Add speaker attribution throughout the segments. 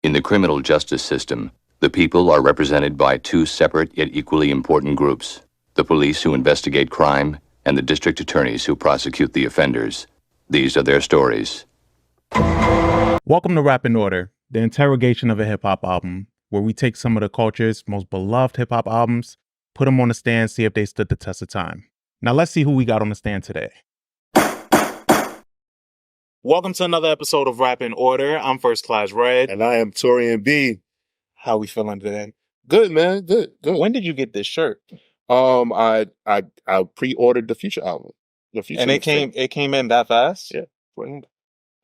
Speaker 1: In the criminal justice system, the people are represented by two separate yet equally important groups: the police who investigate crime and the district attorneys who prosecute the offenders. These are their stories.
Speaker 2: Welcome to Rap in Order, the interrogation of a hip-hop album, where we take some of the culture's most beloved hip-hop albums, put them on the stand, see if they stood the test of time. Now let's see who we got on the stand today. Welcome to another episode of Rap in Order. I'm First Class Regg.
Speaker 3: And I am Taurian B.
Speaker 2: How we feeling today?
Speaker 3: Good, man. Good.
Speaker 2: When did you get this shirt?
Speaker 3: I pre-ordered the Future album.
Speaker 2: And it came in that fast?
Speaker 3: Yeah.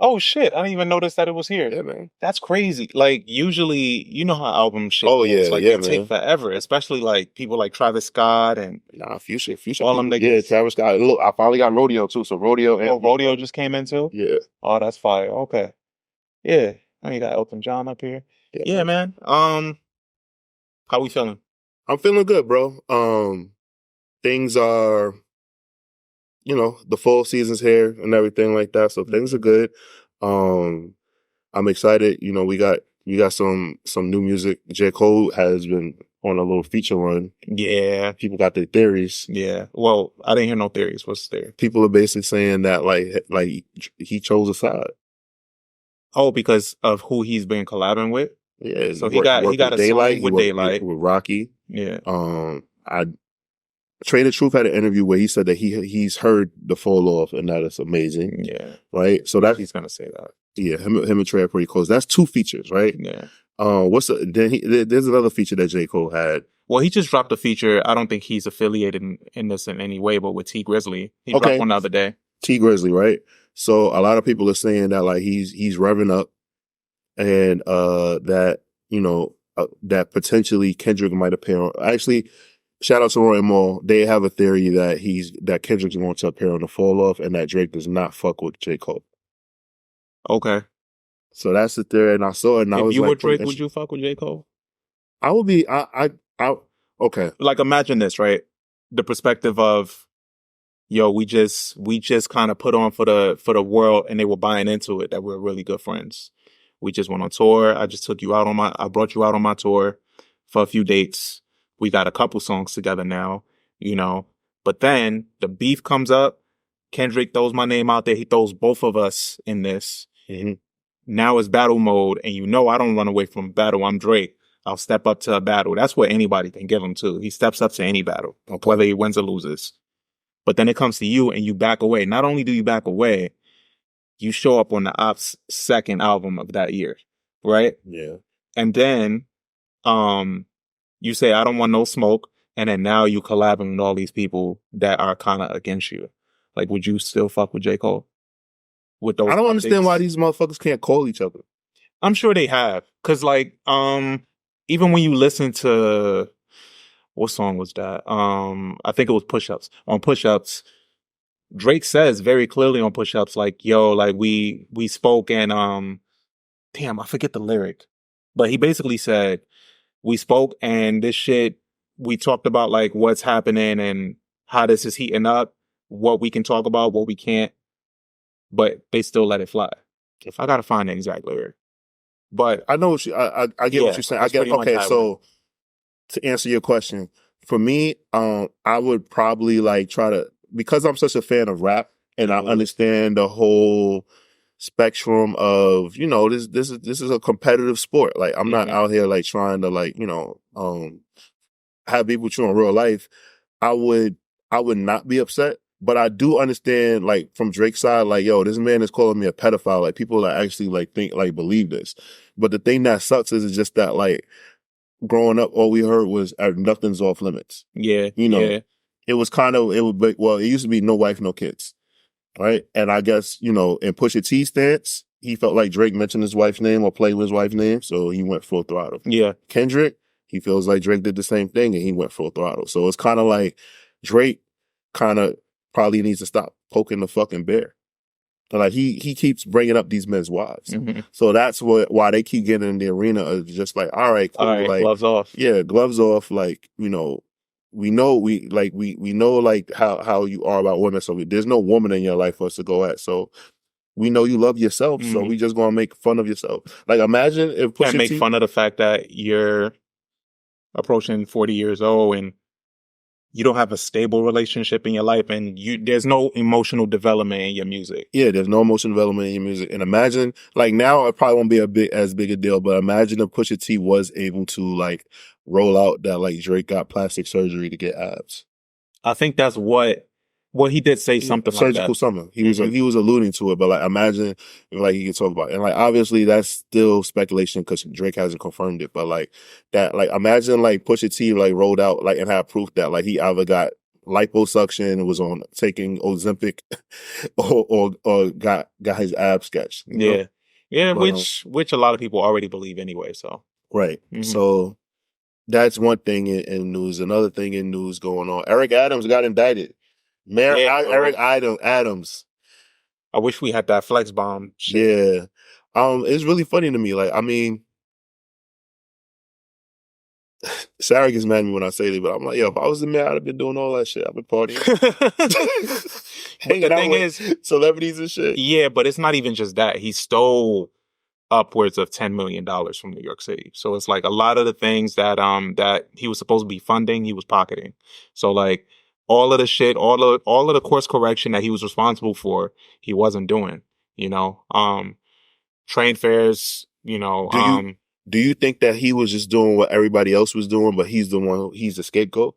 Speaker 2: Oh shit, I didn't even notice that it was here.
Speaker 3: Yeah, man.
Speaker 2: That's crazy. Like, usually, you know how album shit
Speaker 3: Oh,
Speaker 2: goes.
Speaker 3: yeah,
Speaker 2: Like,
Speaker 3: yeah,
Speaker 2: they take forever, especially like people like Travis Scott and
Speaker 3: Future.
Speaker 2: all them niggas.
Speaker 3: Yeah, Travis Scott. Look, I finally got Rodeo too. So Rodeo and
Speaker 2: Rodeo just came in too?
Speaker 3: Yeah.
Speaker 2: Oh, that's fire. Okay. Yeah. Now you got Elton John up here. Yeah, man. How we feeling?
Speaker 3: I'm feeling good, bro. Things are, the fall season's here and everything like that. So things are good. I'm excited. We got some new music. J. Cole has been on a little feature run.
Speaker 2: Yeah.
Speaker 3: People got their theories.
Speaker 2: Yeah. Well, I didn't hear no theories. What's the theory?
Speaker 3: People are basically saying that like he chose a side.
Speaker 2: Oh, because of who he's been collabing with?
Speaker 3: Yeah.
Speaker 2: So he got a
Speaker 3: Daylight,
Speaker 2: song with Daylight.
Speaker 3: With Rocky.
Speaker 2: Yeah.
Speaker 3: Trader Truth had an interview where he said that he's heard the fall off and that it's amazing.
Speaker 2: Yeah.
Speaker 3: Right? So that
Speaker 2: he's gonna say that.
Speaker 3: Yeah, him and Trey are pretty close. That's two features, right?
Speaker 2: Yeah.
Speaker 3: There's another feature that J. Cole had.
Speaker 2: Well, he just dropped a feature. I don't think he's affiliated in this in any way, but with T Grizzly. He dropped one the other day.
Speaker 3: T Grizzly, right? So a lot of people are saying that like he's revving up and that that potentially Kendrick might appear on. Actually, shout out to Roy and Maul. They have a theory that Kendrick's going to appear on the fall off and that Drake does not fuck with J. Cole.
Speaker 2: Okay.
Speaker 3: So that's the theory, and I saw it, and I was like,
Speaker 2: if you were Drake, would you fuck with J. Cole?
Speaker 3: I would be, okay.
Speaker 2: Like, imagine this, right? The perspective of, we just kind of put on for the world, and they were buying into it, that we're really good friends. We just went on tour. I just I brought you out on my tour for a few dates. We got a couple songs together now, But then the beef comes up. Kendrick throws my name out there. He throws both of us in this.
Speaker 3: Mm-hmm.
Speaker 2: Now it's battle mode, and I don't run away from battle. I'm Drake. I'll step up to a battle. That's what anybody can give him to. He steps up to any battle, whether he wins or loses. But then it comes to you, and you back away. Not only do you back away, you show up on the Op's second album of that year, right?
Speaker 3: Yeah.
Speaker 2: And then, you say, I don't want no smoke, and then now you collabing with all these people that are kind of against you. Like, would you still fuck with J. Cole? With those
Speaker 3: I don't understand why these motherfuckers can't call each other.
Speaker 2: I'm sure they have. Cause like, even when you listen to, what song was that? I think it was Push Ups. On Push Ups, Drake says very clearly on Push Ups, like, like we spoke and, damn, I forget the lyric. But he basically said, we spoke and this shit, we talked about like what's happening and how this is heating up, what we can talk about, what we can't. But they still let it fly. If I gotta find the exact lyric, but
Speaker 3: I know what I get what you're saying. I get okay. So to answer your question, for me, I would probably like try to, because I'm such a fan of rap and I understand the whole spectrum of this is a competitive sport. Like I'm not out here like trying to like have people chew in real life. I would not be upset. But I do understand, like, from Drake's side, like, this man is calling me a pedophile. Like, people that actually, like, believe this. But the thing that sucks is just that, like, growing up, all we heard was nothing's off limits.
Speaker 2: Yeah.
Speaker 3: It was kind of, it used to be no wife, no kids. Right? And I guess, in Pusha T's stance, he felt like Drake mentioned his wife's name or played with his wife's name. So he went full throttle.
Speaker 2: Yeah.
Speaker 3: Kendrick, he feels like Drake did the same thing and he went full throttle. So it's kind of like Drake kind of probably needs to stop poking the fucking bear. Like he keeps bringing up these men's wives.
Speaker 2: Mm-hmm.
Speaker 3: So that's why they keep getting in the arena of just like, all right, cool.
Speaker 2: All right,
Speaker 3: like,
Speaker 2: gloves off.
Speaker 3: Yeah, gloves off. Like, we know like how you are about women. So there's no woman in your life for us to go at. So we know you love yourself, so we just gonna make fun of yourself. Like, imagine if
Speaker 2: Pusha T... make fun of the fact that you're approaching 40 years old and you don't have a stable relationship in your life, and there's no emotional development in your music.
Speaker 3: Yeah, there's no emotional development in your music. And imagine, like, now it probably won't be as big a deal, but imagine if Pusha T was able to, like, roll out that, like, Drake got plastic surgery to get abs.
Speaker 2: I think that's what he did say, something like that.
Speaker 3: Surgical something. He was alluding to it, but, like, imagine, like, he could talk about it. And, like, obviously that's still speculation because Drake hasn't confirmed it, but, like, that, like, imagine, like, Pusha T, like, rolled out, like, and had proof that, like, he either got liposuction, was on taking Ozempic, or got his abs sketched.
Speaker 2: Yeah. Yeah, but, which a lot of people already believe anyway, so.
Speaker 3: Right. So that's one thing in news. Another thing in news going on. Eric Adams got indicted. Eric Adams.
Speaker 2: I wish we had that flex bomb shit.
Speaker 3: Yeah. It's really funny to me. Like, I mean, Sarah gets mad at me when I say this, but I'm like, yo, if I was the mayor, I'd have been doing all that shit. I've been partying.
Speaker 2: The thing is,
Speaker 3: celebrities and shit.
Speaker 2: Yeah, but it's not even just that. He stole upwards of $10 million from New York City. So it's like a lot of the things that that he was supposed to be funding, he was pocketing. So like all of the shit, all of the course correction that he was responsible for, he wasn't doing. You know, train fares. You know,
Speaker 3: do you think that he was just doing what everybody else was doing, but he's the scapegoat?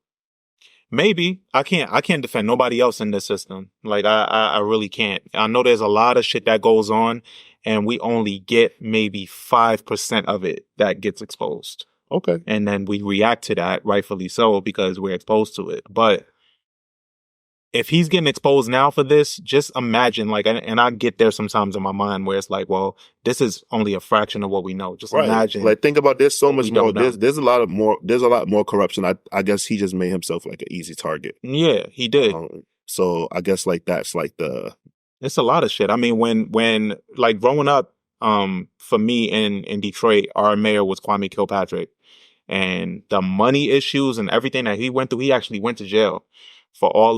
Speaker 2: Maybe. I can't defend nobody else in this system. Like I really can't. I know there's a lot of shit that goes on, and we only get maybe 5% of it that gets exposed.
Speaker 3: Okay.
Speaker 2: And then we react to that, rightfully so, because we're exposed to it. But if he's getting exposed now for this, just imagine, like, and I get there sometimes in my mind where it's like, well, this is only a fraction of what we know. Just imagine.
Speaker 3: Like, think about this so much more. There's a lot more corruption. I guess he just made himself like an easy target.
Speaker 2: Yeah, he did.
Speaker 3: So I guess like that's like
Speaker 2: it's a lot of shit. I mean, when like growing up, for me in Detroit, our mayor was Kwame Kilpatrick, and the money issues and everything that he went through, he actually went to jail for all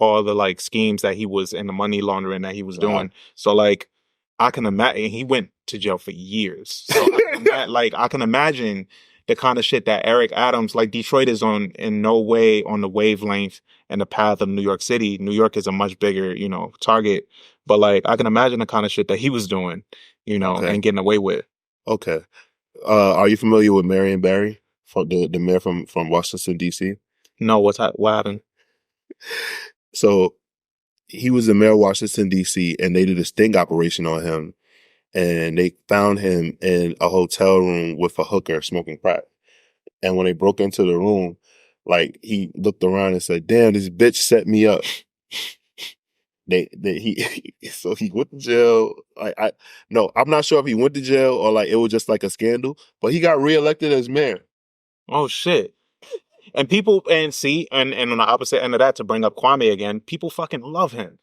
Speaker 2: the like schemes that he was, and the money laundering that he was doing. So like, I can imagine he went to jail for years. So I can imagine the kind of shit that Eric Adams, like, Detroit is in no way on the wavelength and the path of New York City. New York is a much bigger, you know, target. But like, I can imagine the kind of shit that he was doing, you know, and getting away with.
Speaker 3: Okay. Are you familiar with Marion Barry, the mayor from Washington, D.C.?
Speaker 2: No, what happened?
Speaker 3: So he was the mayor of Washington, D.C., and they did a sting operation on him, and they found him in a hotel room with a hooker smoking crack. And when they broke into the room, like, he looked around and said, "Damn, this bitch set me up." So he went to jail. I'm not sure if he went to jail or like it was just like a scandal, but he got reelected as mayor.
Speaker 2: Oh shit. And people, and on the opposite end of that, to bring up Kwame again, people fucking love him.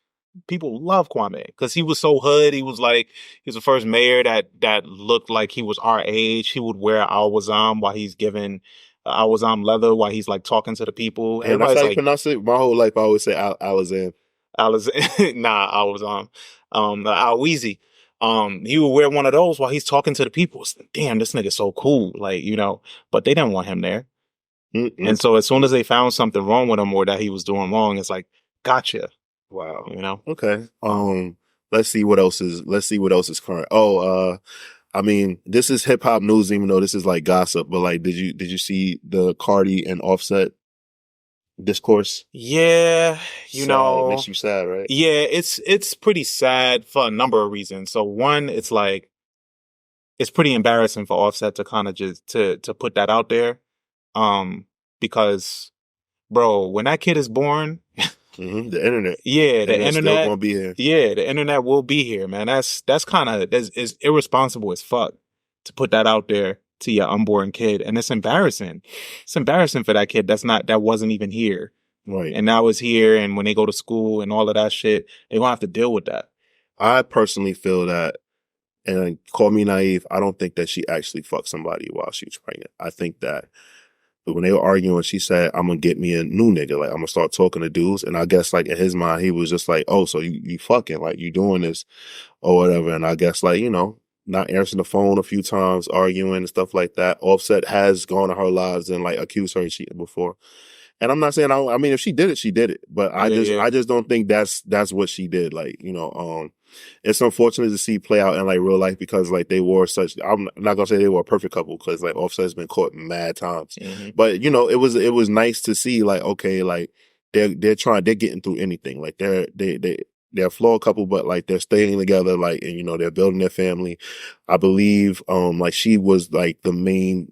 Speaker 2: People love Kwame because he was so hood. He was the first mayor that looked like he was our age. He would wear Awazam while he's giving Awazam leather while he's like talking to the people.
Speaker 3: And that's how you pronounce it. My whole life I always say Alazam.
Speaker 2: Nah, Awazam. Alweezy. He would wear one of those while he's talking to the people. It's like, damn, this nigga's so cool. Like, you know, but they didn't want him there. And so as soon as they found something wrong with him or that he was doing wrong, it's like, gotcha.
Speaker 3: Wow.
Speaker 2: You know?
Speaker 3: Okay. Let's see what else is current. I mean, this is hip hop news, even though this is like gossip, but like, did you see the Cardi and Offset discourse?
Speaker 2: Yeah. You know,
Speaker 3: it makes you sad, right?
Speaker 2: Yeah, it's pretty sad for a number of reasons. So one, it's like, it's pretty embarrassing for Offset to kind of just to put that out there. Because, bro, when that kid is born,
Speaker 3: the internet,
Speaker 2: the internet
Speaker 3: still gonna be here.
Speaker 2: Yeah, the internet will be here, man. That's kind of is irresponsible as fuck to put that out there to your unborn kid, and it's embarrassing. It's embarrassing for that kid that wasn't even here,
Speaker 3: right?
Speaker 2: And now is here, and when they go to school and all of that shit, they gonna have to deal with that.
Speaker 3: I personally feel that, and call me naive, I don't think that she actually fucked somebody while she was pregnant. I think that when they were arguing, she said, "I'm gonna get me a new nigga. Like I'm gonna start talking to dudes." And I guess like in his mind, he was just like, "Oh, so you fucking like you doing this or whatever." And I guess like not answering the phone a few times, arguing and stuff like that. Offset has gone to her lives and like accused her of cheating before. And I'm not saying I mean if she did it, she did it. But I just don't think that's what she did. Like it's unfortunate to see play out in like real life because like they were such. I'm not gonna say they were a perfect couple because like Offset's been caught mad times. Mm-hmm. But it was nice to see like okay like they're getting through anything. Like they're a flawed couple, but like they're staying together. Like and they're building their family. I believe like she was like the main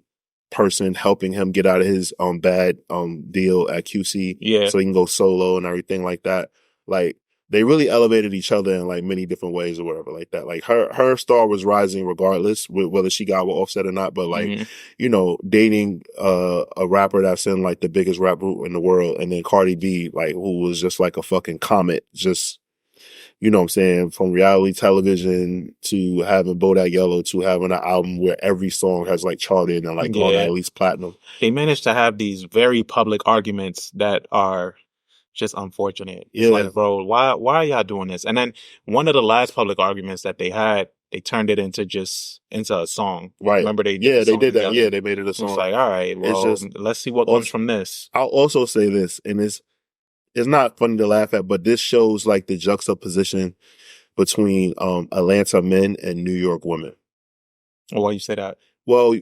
Speaker 3: person helping him get out of his bad deal at QC so he can go solo and everything like that. Like they really elevated each other in like many different ways or whatever like that. Like her star was rising regardless whether she got with Offset or not, but like dating a rapper that's in like the biggest rap group in the world, and then Cardi B like who was just like a fucking comet, just you know what I'm saying, from reality television to having Bodak Yellow to having an album where every song has like charted and like gone at least platinum.
Speaker 2: They managed to have these very public arguments that are just unfortunate. It's like, bro, why are y'all doing this? And then one of the last public arguments that they had, they turned it into a song.
Speaker 3: Right.
Speaker 2: Remember they
Speaker 3: did that. Together? Yeah, they made it a song.
Speaker 2: It's like, all right, well, let's see what comes from this.
Speaker 3: I'll also say this, and it's not funny to laugh at, but this shows like the juxtaposition between Atlanta men and New York women.
Speaker 2: Well, why you say that?
Speaker 3: Well,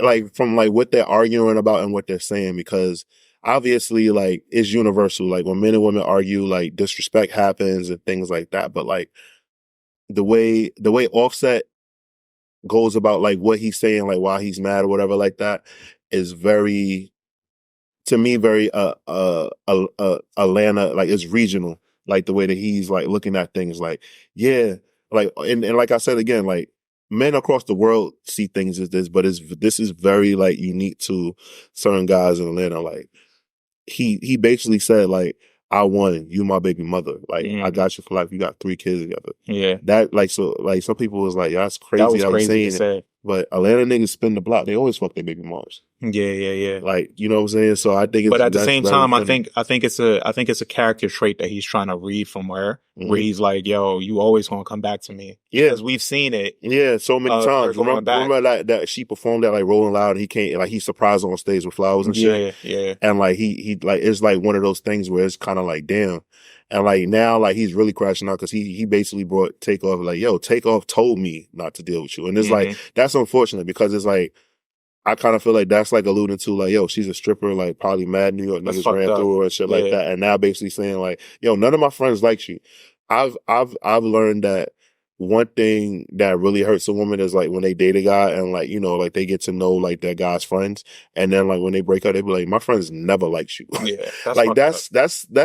Speaker 3: like from like what they're arguing about and what they're saying, because obviously like it's universal. Like when men and women argue, like disrespect happens and things like that. But like the way Offset goes about like what he's saying, like why he's mad or whatever like that, is very, to me, very Atlanta, like it's regional, like the way that he's like looking at things, like like and like I said again, like men across the world see things as this, but this is very like unique to certain guys in Atlanta. Like he basically said like, I won, you my baby mother, like I got you for life, you got 3 kids together. Yeah, that like so like some people was like, yeah, that's crazy.
Speaker 2: That was crazy to say.
Speaker 3: But Atlanta niggas spin the block. They always fuck their baby moms.
Speaker 2: Yeah.
Speaker 3: Like, you know what I'm saying? So I think it's,
Speaker 2: but at the same time, I think it's a character trait that he's trying to read from where he's like, yo, you always gonna come back to me. Yeah. Because we've seen it.
Speaker 3: Yeah, so many times. Remember that she performed at like Rolling Loud and he came, like he's surprised on stage with flowers and shit. Yeah. And like he like, it's like one of those things where it's kind of like, damn. And like now, like he's really crashing out because he basically brought Takeoff like, yo, Takeoff told me not to deal with you. And it's like, that's unfortunate because it's like, I kind of feel like that's like alluding to like, yo, she's a stripper, like probably mad New York niggas ran through her and shit like that. And now basically saying like, yo, none of my friends like you. I've learned that one thing that really hurts a woman is like when they date a guy and like, like they get to know like their guy's friends. And then like when they break up, they be like, my friends never liked you. Yeah. Like that's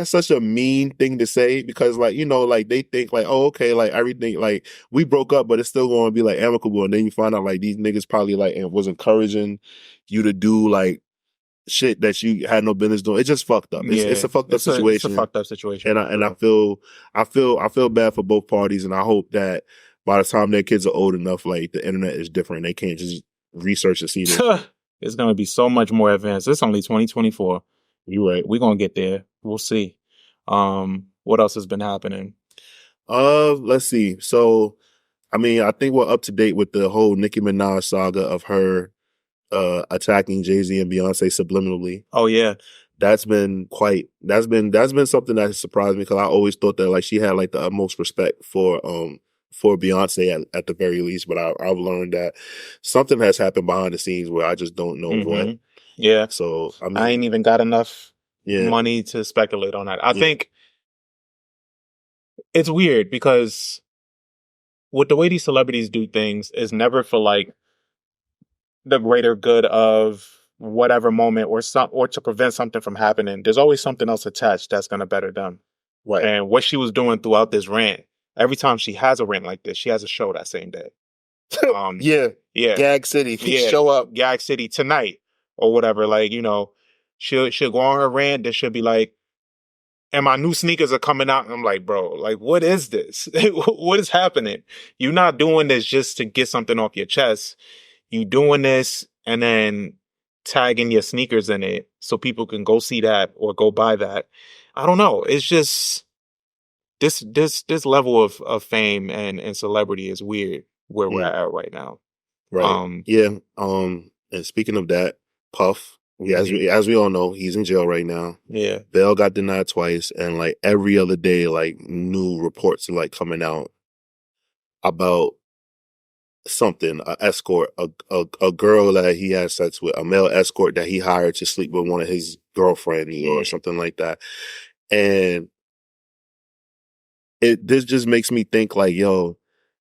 Speaker 3: such a mean thing to say because like, like they think like, oh, okay, like everything, like we broke up, but it's still going to be like amicable. And then you find out like these niggas probably like was encouraging you to do like shit that you had no business doing. It's just fucked up. It's a fucked up situation.
Speaker 2: It's a fucked up situation.
Speaker 3: And I feel bad for both parties, and I hope that by the time their kids are old enough, like the internet is different. They can't just research and see this.
Speaker 2: It's gonna be so much more advanced. It's only 2024.
Speaker 3: You're right.
Speaker 2: We're gonna get there. We'll see. What else has been happening?
Speaker 3: Let's see. So, I mean, I think we're up to date with the whole Nicki Minaj saga of her attacking Jay-Z and Beyonce subliminally.
Speaker 2: Oh yeah.
Speaker 3: That's been something that has surprised me because I always thought that like she had like the utmost respect for Beyonce at the very least, but I've learned that something has happened behind the scenes where I just don't know what.
Speaker 2: Yeah.
Speaker 3: So I mean,
Speaker 2: I ain't even got enough money to speculate on that. I think it's weird because with the way these celebrities do things is never for like the greater good of whatever moment or to prevent something from happening. There's always something else attached that's going to better them.
Speaker 3: Right.
Speaker 2: And what she was doing throughout this rant, every time she has a rant like this, she has a show that same day.
Speaker 3: Yeah. Gag City. Show up.
Speaker 2: Gag City tonight or whatever. Like, she'll go on her rant. Then she'll be like, and my new sneakers are coming out. And I'm like, bro, like, what is this? What is happening? You're not doing this just to get something off your chest. You doing this and then tagging your sneakers in it so people can go see that or go buy that. I don't know. It's just this level of fame and celebrity is weird where we're at right now.
Speaker 3: Right. Yeah. And speaking of that, Puff, as we all know, he's in jail right now.
Speaker 2: Yeah.
Speaker 3: Bail got denied twice, and like every other day, like new reports are like coming out about something, a escort, a girl that he had sex with, a male escort that he hired to sleep with one of his girlfriends or something like that. And this just makes me think like, yo,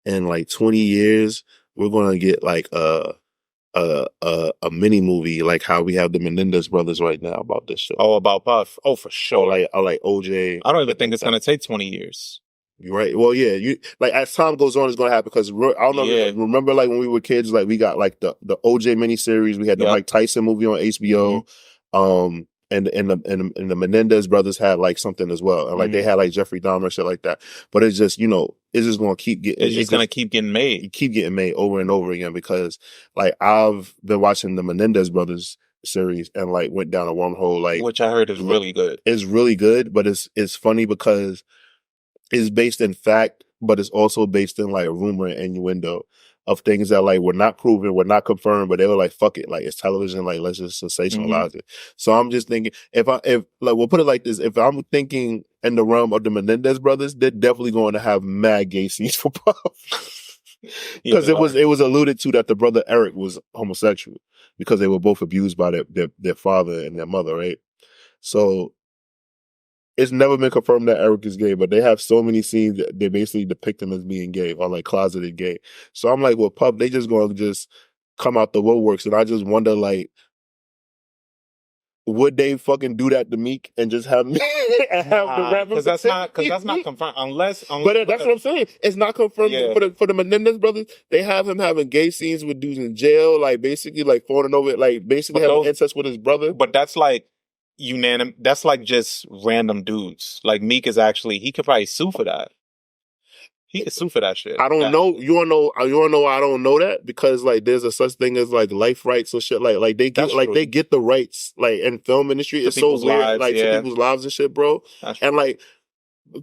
Speaker 3: in like 20 years, we're gonna get like a mini movie like how we have the Menendez brothers right now about this shit.
Speaker 2: Oh, about Puff. Oh, for sure.
Speaker 3: Or like OJ.
Speaker 2: I don't even think it's gonna take 20 years.
Speaker 3: You're right. Well, yeah, you like as time goes on, it's gonna happen because I don't know. Yeah. Remember, like when we were kids, like we got like the OJ miniseries. We had the Mike Tyson movie on HBO. And the Menendez brothers had like something as well, and like they had like Jeffrey Dahmer shit like that. But it's just it's just gonna keep getting.
Speaker 2: It's just gonna keep getting made.
Speaker 3: Keep getting made over and over again because like I've been watching the Menendez brothers series and like went down a wormhole like
Speaker 2: which I heard is really good.
Speaker 3: It's really good, but it's funny because it's based in fact, but it's also based in like rumor and innuendo of things that like were not proven, were not confirmed, but they were like, fuck it, like it's television, like let's just sensationalize it. So I'm just thinking, if like we'll put it like this, if I'm thinking in the realm of the Menendez brothers, they're definitely going to have mad gay scenes for Puff. Because it was alluded to that the brother Eric was homosexual because they were both abused by their father and their mother, right? So it's never been confirmed that Eric is gay, but they have so many scenes that they basically depict him as being gay or like closeted gay. So I'm like, well, Puff, they just going to just come out the woodworks. And I just wonder, like, would they fucking do that to Meek and just have me and have the rapper?
Speaker 2: Because that's not confirmed unless.
Speaker 3: But that's what I'm saying. It's not confirmed for the Menendez brothers. They have him having gay scenes with dudes in jail, like basically like falling over, like basically having incest with his brother.
Speaker 2: But that's like unanimous. That's like just random dudes. Like Meek is actually, he could probably sue for that. He could sue for that shit.
Speaker 3: I don't know. You wanna know why I don't know that? Because like there's a such thing as like life rights or shit. Like they get they get the rights like in film industry. It's so weird, like to people's lives and shit, bro. And like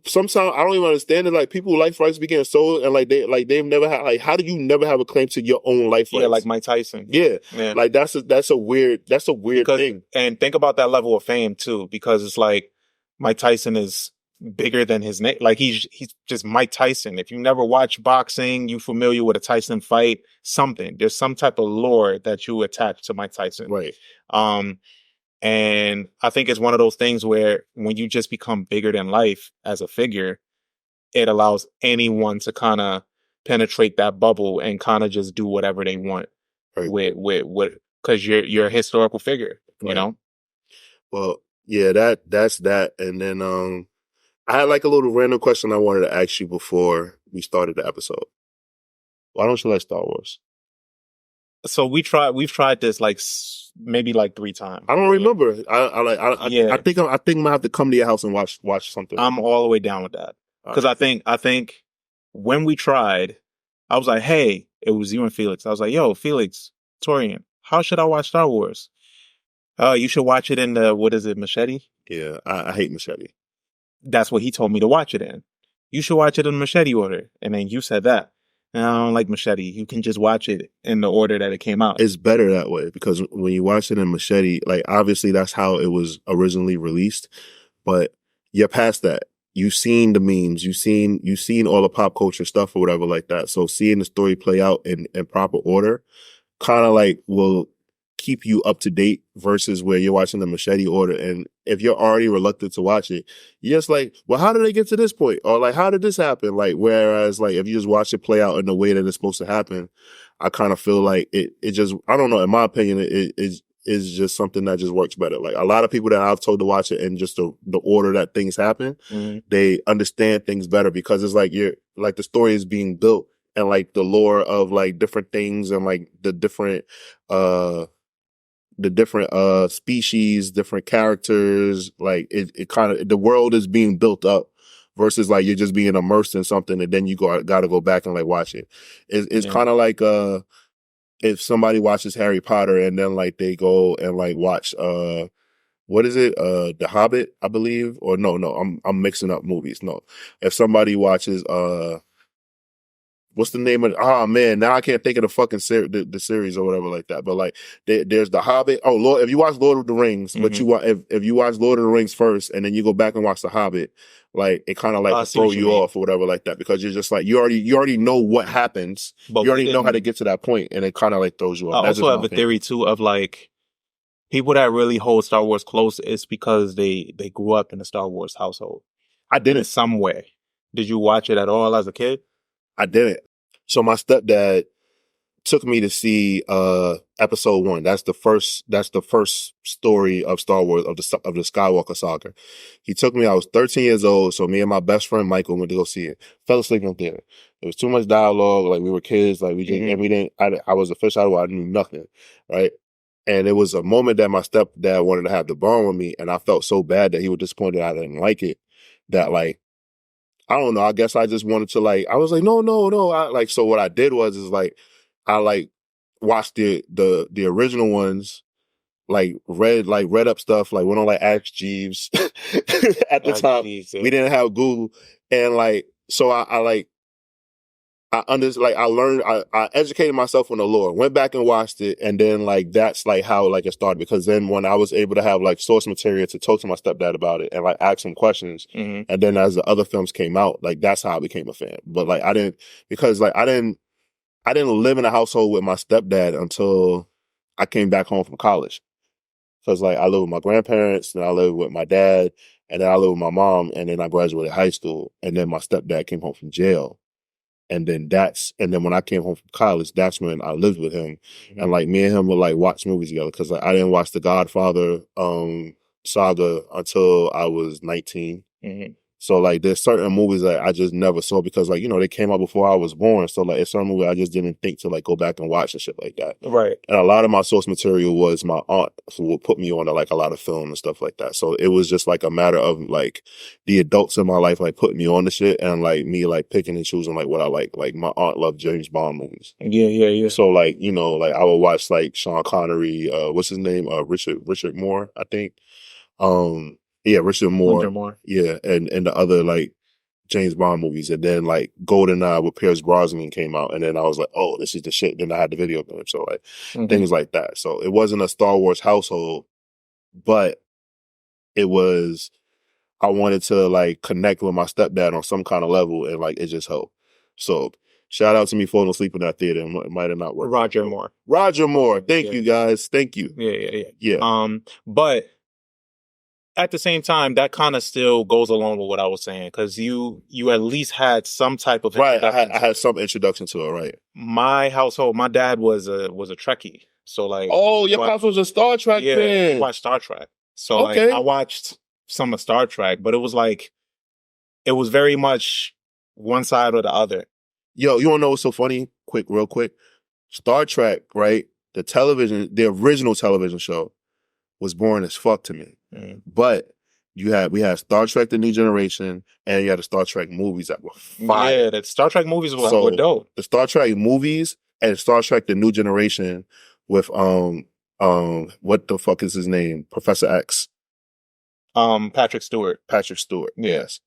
Speaker 3: sometimes I don't even understand it. Like people life rights be getting sold, and like they've never had, like, how do you never have a claim to your own life rights?
Speaker 2: Yeah, like Mike Tyson.
Speaker 3: Yeah. Like that's a weird thing.
Speaker 2: And think about that level of fame too, because it's like Mike Tyson is bigger than his name. Like he's just Mike Tyson. If you never watch boxing, you familiar with a Tyson fight, there's some type of lore that you attach to Mike Tyson.
Speaker 3: Right.
Speaker 2: And I think it's one of those things where when you just become bigger than life as a figure, it allows anyone to kind of penetrate that bubble and kind of just do whatever they want with because you're a historical figure, you know?
Speaker 3: Well, yeah, that's that. And then I had like a little random question I wanted to ask you before we started the episode. Why don't you like Star Wars?
Speaker 2: So we've tried this like maybe like 3 times.
Speaker 3: I don't remember. I think I'm gonna have to come to your house and watch something.
Speaker 2: I'm all the way down with that because I think when we tried, I was like, hey, it was you and Felix. I was like, yo, Felix, Taurian, how should I watch Star Wars? You should watch it in the, what is it, Machete?
Speaker 3: Yeah, I hate Machete.
Speaker 2: That's what he told me to watch it in. You should watch it in Machete order. And then you said that. And I don't like Machete. You can just watch it in the order that it came out.
Speaker 3: It's better that way because when you watch it in Machete, like obviously that's how it was originally released, but you're past that. You've seen the memes, you've seen all the pop culture stuff or whatever like that. So seeing the story play out in proper order kind of like will keep you up to date versus where you're watching the Machete order. And if you're already reluctant to watch it, you're just like, well, how did they get to this point? Or like, how did this happen? Like, whereas like, if you just watch it play out in the way that it's supposed to happen, I kind of feel like it just, I don't know, in my opinion, it is just something that just works better. Like a lot of people that I've told to watch it in just the order that things happen, they understand things better because it's like the story is being built and like the lore of like different things and like the different species, different characters, like it kind of, the world is being built up versus like you're just being immersed in something and then you got to go back and like watch it. It's kind of like if somebody watches Harry Potter and then like they go and like watch what is it? The Hobbit, I believe. Or no, I'm mixing up movies. No. If somebody watches what's the name of it? Oh man, now I can't think of the fucking the series or whatever like that. But like there's The Hobbit. Oh Lord, if you watch Lord of the Rings, but you if you watch Lord of the Rings first and then you go back and watch The Hobbit, like it kind of like throw you off or whatever like that, because you're just like you already know what happens. But you already know how to get to that point, and it kind of like throws you off.
Speaker 2: I also have a theory too of like people that really hold Star Wars close is because they grew up in a Star Wars household.
Speaker 3: I didn't.
Speaker 2: In some way. Did you watch it at all as a kid?
Speaker 3: I didn't. So my stepdad took me to see episode 1. That's the first story of Star Wars of the Skywalker saga. He took me, I was 13 years old, so me and my best friend Michael went to go see it. Fell asleep in the theater. There was too much dialogue, like we were kids, like we just, and we didn't, I was a fish out of water, I knew nothing, right? And it was a moment that my stepdad wanted to have the bond with me, and I felt so bad that he was disappointed I didn't like it, that like, I don't know, I guess I just wanted to like, I was like, no. So what I did was I like watched the original ones, like read up stuff, like went on like Ask Jeeves at the time. Jeeves, yeah. We didn't have Google. And like, so I learned, I educated myself on the lore, went back and watched it. And then like, that's like how like it started, because then when I was able to have like source material to talk to my stepdad about it and like ask him questions. And then as the other films came out, like that's how I became a fan. But like, I didn't live in a household with my stepdad until I came back home from college. Cause like I lived with my grandparents, then I lived with my dad, and then I lived with my mom, and then I graduated high school, and then my stepdad came home from jail. And then when I came home from college, that's when I lived with him. And like me and him would like watch movies together, cause like I didn't watch the Godfather saga until I was 19. So like there's certain movies that I just never saw because like, you know, they came out before I was born. So like it's certain movies I just didn't think to like go back and watch and shit like that.
Speaker 2: Right.
Speaker 3: And a lot of my source material was my aunt who would put me on to like a lot of film and stuff like that. So it was just like a matter of like the adults in my life like putting me on the shit and like me like picking and choosing like what I like. Like my aunt loved James Bond movies.
Speaker 2: Yeah.
Speaker 3: So like, you know, like I would watch like Sean Connery, what's his name? Richard Moore, I think. Yeah, Richard Moore. Yeah, and the other like James Bond movies, and then like GoldenEye with Pierce Brosnan came out, and then I was like, oh, this is the shit. Then I had the video game, so like things like that. So it wasn't a Star Wars household, but it was. I wanted to like connect with my stepdad on some kind of level, and like it just helped. So shout out to me falling asleep in that theater. It might have not worked. Roger Moore. Thank you guys. Thank you.
Speaker 2: Yeah. But at the same time, that kind of still goes along with what I was saying, because you at least had some type of
Speaker 3: introduction. Right. I had some introduction to it. Right.
Speaker 2: My household, my dad was a Trekkie, so like.
Speaker 3: Oh, your pops was a Star Trek fan.
Speaker 2: I watched Star Trek, so like I watched some of Star Trek, but it was like it was very much one side or the other.
Speaker 3: Yo, you wanna know what's so funny? Real quick. Star Trek, right? The original television show was boring as fuck to me. But we had Star Trek: The New Generation, and you had the Star Trek movies that were fire.
Speaker 2: Yeah, the Star Trek movies were dope.
Speaker 3: The Star Trek movies and Star Trek: The New Generation with what the fuck is his name? Professor X.
Speaker 2: Patrick Stewart.
Speaker 3: Yes.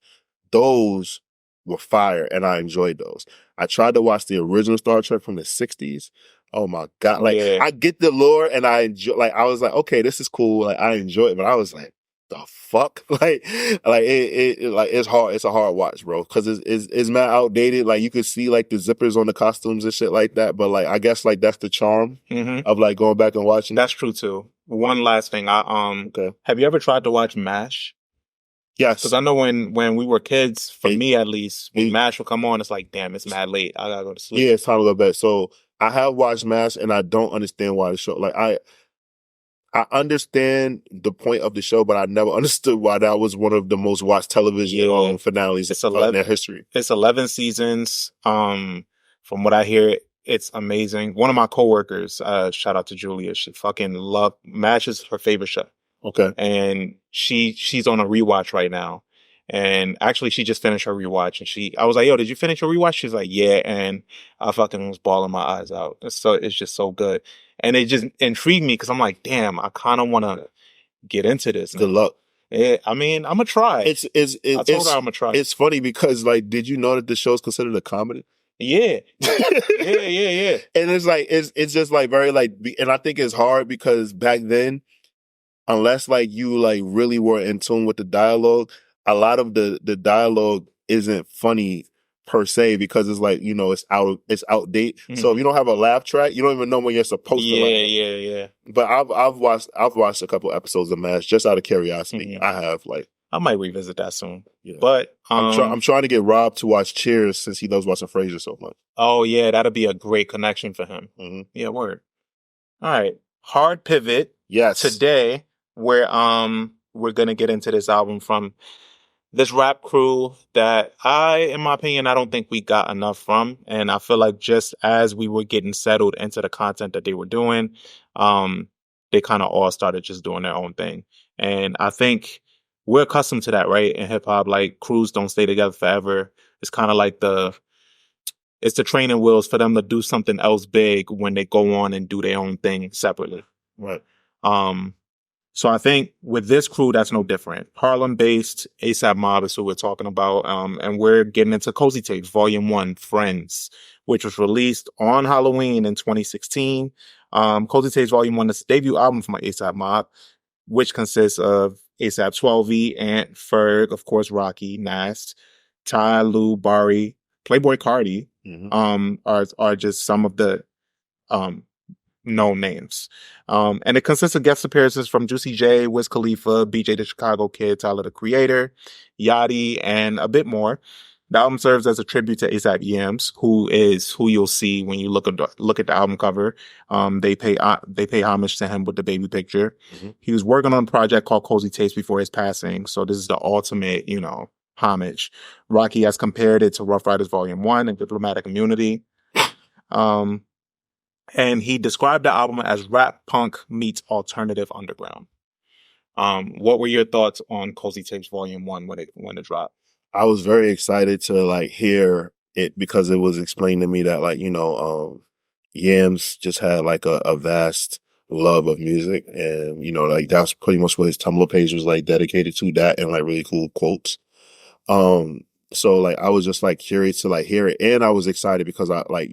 Speaker 3: Those were fire, and I enjoyed those. I tried to watch the original Star Trek from the 60s. Oh my God. Like, I get the lore and I enjoy, like, I was like, okay, this is cool. Like, I enjoy it, but I was like, the fuck? Like it's hard. It's a hard watch, bro. Cause it's mad outdated. Like, you could see like the zippers on the costumes and shit like that. But like, I guess like that's the charm of like going back and watching.
Speaker 2: That's true too. One last thing. Have you ever tried to watch MASH?
Speaker 3: Yes.
Speaker 2: Because I know when we were kids, for me at least, when MASH would come on, it's like, damn, it's mad late. I gotta go to sleep.
Speaker 3: Yeah, it's time to go to bed. So I have watched MASH and I don't understand why the show, like I understand the point of the show, but I never understood why that was one of the most watched television finales in their history.
Speaker 2: It's 11 seasons. From what I hear, it's amazing. One of my coworkers, shout out to Julia, she fucking loved MASH is her favorite show.
Speaker 3: Okay.
Speaker 2: And she's on a rewatch right now. And actually, she just finished her rewatch, and I was like, "Yo, did you finish your rewatch?" She's like, "Yeah," and I fucking was bawling my eyes out. It's just so good, and it just intrigued me because I'm like, "Damn, I kind of want to get into this."
Speaker 3: Good
Speaker 2: now.
Speaker 3: luck.
Speaker 2: Yeah, I mean, I'm gonna try. I told her I'm gonna try.
Speaker 3: It's funny because like, did you know that the show's considered a comedy?
Speaker 2: Yeah, yeah.
Speaker 3: And it's like it's just like very like, and I think it's hard because back then, unless like you like really were in tune with the dialogue, a lot of the dialogue isn't funny per se because it's like, you know, it's outdated.
Speaker 2: Mm-hmm.
Speaker 3: So if you don't have a laugh track, you don't even know when you're supposed to laugh.
Speaker 2: Yeah.
Speaker 3: But I've watched a couple episodes of MASH just out of curiosity.
Speaker 2: Mm-hmm.
Speaker 3: I have like,
Speaker 2: I might revisit that soon.
Speaker 3: yeah.
Speaker 2: But
Speaker 3: I'm trying to get Rob to watch Cheers since he loves watching Frasier so much.
Speaker 2: Oh yeah, that'll be a great connection for him.
Speaker 3: Mm-hmm.
Speaker 2: Yeah, word. All right, hard pivot.
Speaker 3: Yes.
Speaker 2: Today we're gonna get into this album from this rap crew that in my opinion, I don't think we got enough from, and I feel like just as we were getting settled into the content that they were doing, they kind of all started just doing their own thing, and I think we're accustomed to that, right? In hip hop, like crews don't stay together forever. It's kind of like it's the training wheels for them to do something else big when they go on and do their own thing separately.
Speaker 3: Right.
Speaker 2: So I think with this crew, that's no different. Harlem-based ASAP Mob is who we're talking about. And we're getting into Cozy Tapes, Volume 1, Friends, which was released on Halloween in 2016. Cozy Tapes Volume 1 is the debut album from ASAP Mob, which consists of ASAP 12E, Ant, Ferg, of course, Rocky, Nast, Ty, Lou, Bari, Playboy Cardi, are just some of the known names. And it consists of guest appearances from Juicy J, Wiz Khalifa, BJ the Chicago Kid, Tyler the Creator, Yachty, and a bit more. The album serves as a tribute to ASAP Yams, who you'll see when you look at the album cover. They pay homage to him with the baby picture. Mm-hmm. He was working on a project called Cozy Tapes before his passing, so this is the ultimate, homage. Rocky has compared it to Rough Riders Volume 1 and Diplomatic Immunity. And he described the album as rap punk meets alternative underground. What were your thoughts on Cozy Tapes Volume 1 when it dropped?
Speaker 3: I was very excited to like hear it because it was explained to me that like, Yams just had like a vast love of music, and like that's pretty much what his Tumblr page was like dedicated to, that and like really cool quotes. So like I was just like curious to like hear it, and I was excited because I like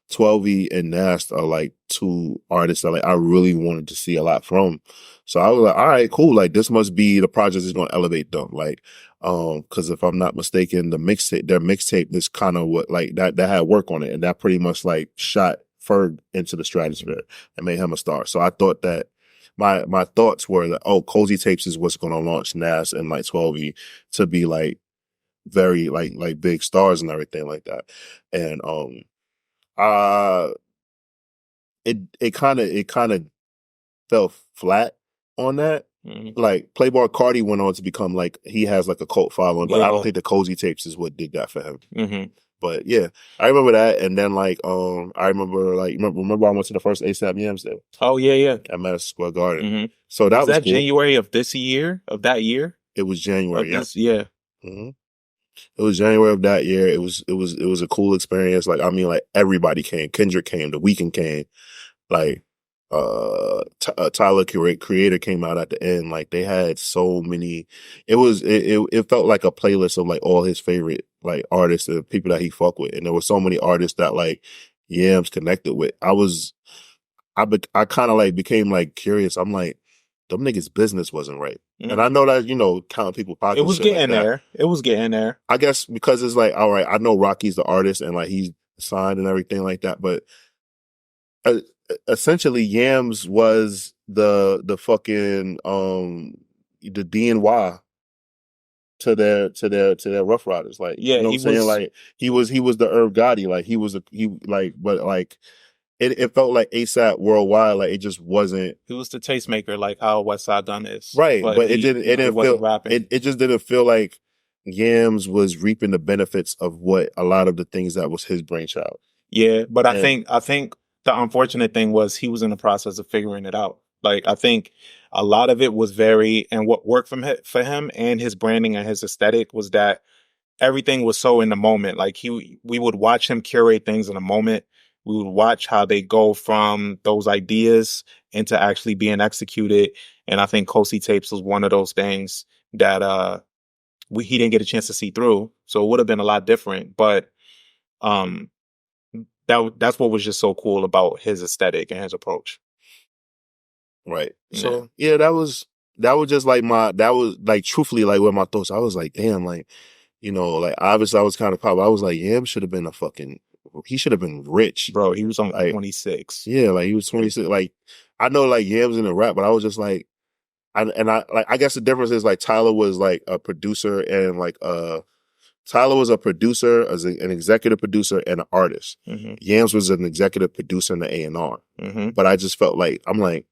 Speaker 3: 12E and Nast are like two artists that like I really wanted to see a lot from. So I was like, all right, cool. Like this must be the project that's going to elevate them. Like, cause if I'm not mistaken, their mixtape is kind of what like that had work on it. And that pretty much like shot Ferg into the stratosphere and made him a star. So I thought that my thoughts were that, Cozy Tapes is what's going to launch Nas and like 12E to be like very like big stars and everything like that. And, it kind of fell flat on that. Mm-hmm. Like Playboy Cardi went on to become like, he has like a cult following, but I don't think the Cozy Tapes is what did that for him. Mm-hmm. But yeah, I remember that. And then like, I remember like, remember I went to the first ASAP Yams Day.
Speaker 2: Oh yeah.
Speaker 3: At Madison Square Garden. Mm-hmm. So that was
Speaker 2: that
Speaker 3: cool.
Speaker 2: January of that year?
Speaker 3: It was January.
Speaker 2: Yeah.
Speaker 3: Mm-hmm. It was January of that year. It was a cool experience. Like, I mean, like everybody came. Kendrick came. The Weeknd came. Like, Tyler Creator came out at the end. Like, they had so many. It felt like a playlist of like all his favorite like artists and people that he fuck with. And there were so many artists that like Yams connected with. I kind of like became like curious. I'm like, them niggas' business wasn't right. Mm-hmm. And I know that, counting people pockets.
Speaker 2: It was getting like there. It was getting there.
Speaker 3: I guess because it's like, all right, I know Rocky's the artist and like he's signed and everything like that. But essentially Yams was the fucking, the DNY to their Rough Riders. Like,
Speaker 2: yeah,
Speaker 3: you know what I'm saying? Like he was the Irv Gotti. Like but like, it felt like ASAP worldwide, like it just wasn't.
Speaker 2: He was the tastemaker, like how Westside Gunn is,
Speaker 3: right? But it didn't feel rapping. It just didn't feel like Yams was reaping the benefits of what a lot of the things that was his brainchild.
Speaker 2: Yeah, but I think the unfortunate thing was he was in the process of figuring it out. Like, I think a lot of it was and what worked for him and his branding and his aesthetic was that everything was so in the moment. Like we would watch him curate things in a moment. We would watch how they go from those ideas into actually being executed. And I think Kosi Tapes was one of those things that he didn't get a chance to see through. So it would have been a lot different. But um that's what was just so cool about his aesthetic and his approach.
Speaker 3: Right. So yeah, that was just like truthfully like what my thoughts. I was like, damn, like, you know, like obviously I was kind of pop. I was like, Yams should have been he should have been rich.
Speaker 2: Bro, he was on
Speaker 3: like
Speaker 2: 26.
Speaker 3: Yeah, like he was 26. Like I know like Yams in the rap, but I was just like I guess the difference is like Tyler was like a producer and like Tyler was a producer, as an executive producer and an artist.
Speaker 2: Mm-hmm.
Speaker 3: Yams was an executive producer and the A&R.
Speaker 2: Mm-hmm.
Speaker 3: But I just felt like I'm like,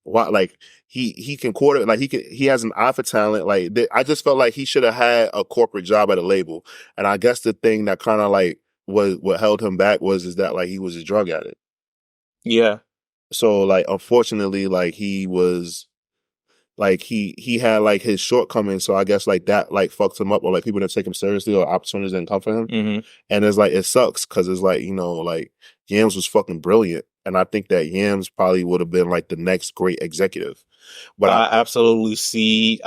Speaker 3: why? Like he can quarter, like he has an eye for talent. Like I just felt like he should have had a corporate job at a label. And I guess the thing that kind of like was what held him back is that like he was a drug addict.
Speaker 2: Yeah.
Speaker 3: So like unfortunately, like he was. Like he had like his shortcomings, so I guess like that like fucked him up, or like people didn't take him seriously, or opportunities didn't come for him.
Speaker 2: Mm-hmm.
Speaker 3: And it's like it sucks because it's like, you know, like Yams was fucking brilliant, and I think that Yams probably would have been like the next great executive. But
Speaker 2: I